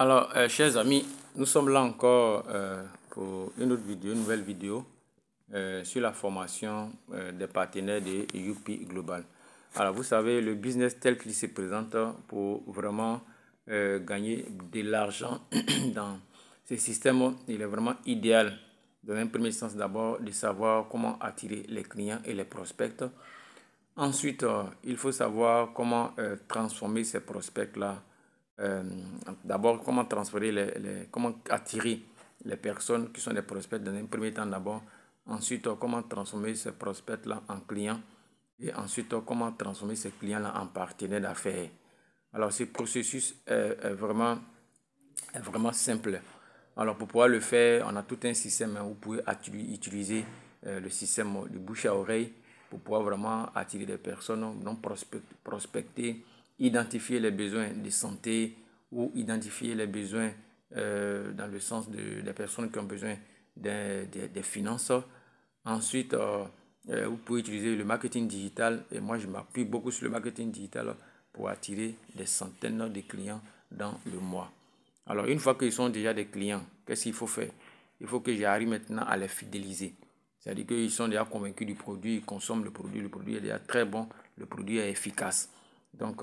Alors, chers amis, nous sommes là encore pour une autre vidéo, une nouvelle vidéo sur la formation des partenaires de UP Global. Alors, vous savez, le business tel qu'il se présente pour vraiment gagner de l'argent dans ce système, il est vraiment idéal. Dans un premier sens, d'abord, de savoir comment attirer les clients et les prospects. Ensuite, il faut savoir comment transformer ces prospects-là. D'abord, comment transférer comment attirer les personnes qui sont des prospects dans un premier temps d'abord. Ensuite, comment transformer ces prospects-là en clients. Et ensuite, comment transformer ces clients-là en partenaires d'affaires. Alors, ce processus est vraiment simple. Alors, pour pouvoir le faire, on a tout un système. Vous pouvez utiliser le système de bouche à oreille pour pouvoir vraiment attirer des personnes, donc prospecter, identifier les besoins de santé ou identifier les besoins dans le sens des personnes qui ont besoin des finances. Ensuite, vous pouvez utiliser le marketing digital et moi je m'appuie beaucoup sur le marketing digital pour attirer des centaines de clients dans le mois. Alors, une fois qu'ils sont déjà des clients, qu'est-ce qu'il faut faire? Il faut que j'arrive maintenant à les fidéliser. C'est-à-dire qu'ils sont déjà convaincus du produit, ils consomment le produit est déjà très bon, le produit est efficace. Donc,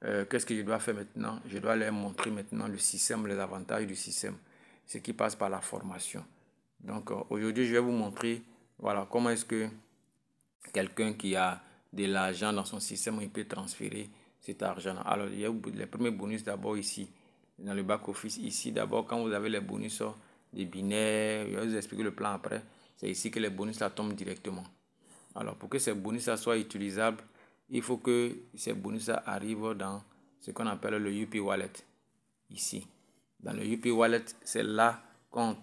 qu'est-ce que je dois faire maintenant? Je dois leur montrer maintenant le système, les avantages du système, ce qui passe par la formation. Donc, aujourd'hui, je vais vous montrer voilà, comment est-ce que quelqu'un qui a de l'argent dans son système, il peut transférer cet argent. Alors, il y a les premiers bonus d'abord ici, dans le back-office. Ici, d'abord, quand vous avez les bonus des binaires, je vais vous expliquer le plan après. C'est ici que les bonus là tombent directement. Alors, pour que ces bonus là soient utilisables, il faut que ces bonus là arrivent dans ce qu'on appelle le UP Wallet. Ici. Dans le UP Wallet, c'est là qu'on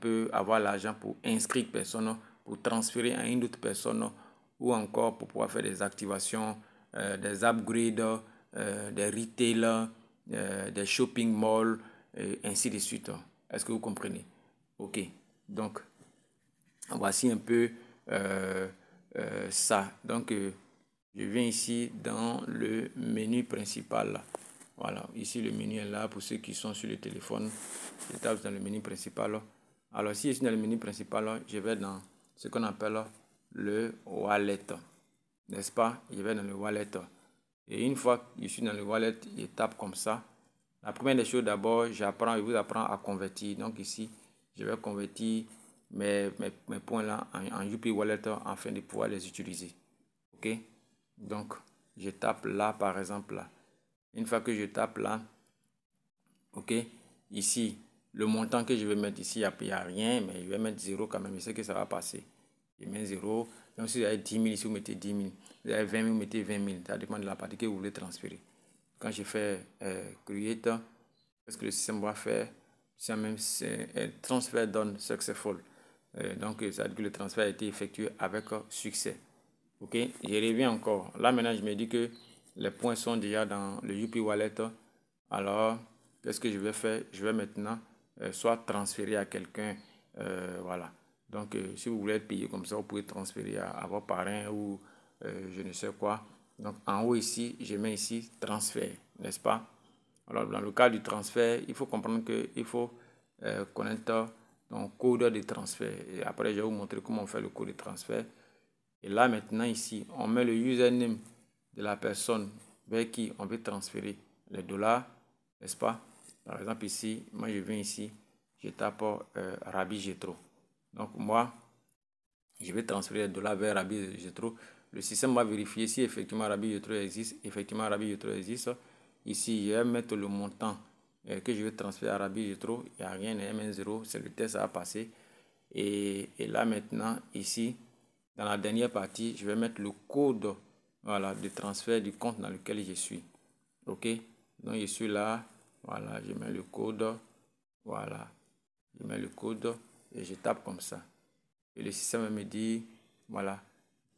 peut avoir l'argent pour inscrire personne, pour transférer à une autre personne ou encore pour pouvoir faire des activations, des upgrades, des retailers, des shopping malls, et ainsi de suite. Est-ce que vous comprenez? Ok. Donc, voici un peu ça. Donc, je viens ici dans le menu principal. Voilà, ici le menu est là pour ceux qui sont sur le téléphone. Je tape dans le menu principal. Alors, si je suis dans le menu principal, je vais dans ce qu'on appelle le wallet. N'est-ce pas? Je vais dans le wallet. Et une fois que je suis dans le wallet, je tape comme ça. La première des choses, d'abord, je vous apprends à convertir. Donc ici, je vais convertir mes points là en UP Wallet afin de pouvoir les utiliser. Ok? Donc, je tape là, par exemple, là. Une fois que je tape là, ok? Ici, le montant que je vais mettre ici, il n'y a rien, mais je vais mettre 0 quand même. Je sais que ça va passer. Je mets 0. Donc, si vous avez 10 000, ici, vous mettez 10 000. Vous avez 20 000, vous mettez 20 000. Ça dépend de la partie que vous voulez transférer. Quand je fais create, qu'est-ce que le système va faire? C'est même transfert done successful. Donc, ça veut dire que le transfert a été effectué avec succès. Ok, je reviens encore. Là, maintenant, je me dis que les points sont déjà dans le UP Wallet. Alors, qu'est-ce que je vais faire? Je vais maintenant soit transférer à quelqu'un. Voilà. Donc, si vous voulez être payé comme ça, vous pouvez transférer à vos parrains ou je ne sais quoi. Donc, en haut ici, je mets ici transfert, n'est-ce pas? Alors, dans le cas du transfert, il faut comprendre qu'il faut connaître ton code de transfert. Et après, je vais vous montrer comment on fait le code de transfert. Et là, maintenant, ici, on met le username de la personne vers qui on veut transférer les dollars, n'est-ce pas? Par exemple, ici, moi, je viens ici, je tape Rabbi Jetro. Donc, moi, je vais transférer les dollars vers Rabbi Jetro. Le système va vérifier si effectivement Rabbi Jetro existe. Effectivement, Rabbi Jetro existe. Ici, je vais mettre le montant que je vais transférer à Rabbi Jetro. Il n'y a rien, M0, c'est le test à passer. Et là, maintenant, ici, dans la dernière partie, je vais mettre le code voilà, de transfert du compte dans lequel je suis. Ok? Donc, je suis là. Voilà, je mets le code. Voilà. Je mets le code et je tape comme ça. Et le système me dit, voilà,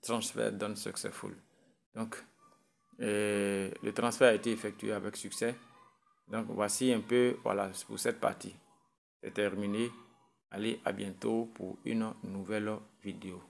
transfert done successful. Donc, le transfert a été effectué avec succès. Donc, voici un peu, voilà, pour cette partie. C'est terminé. Allez, à bientôt pour une nouvelle vidéo.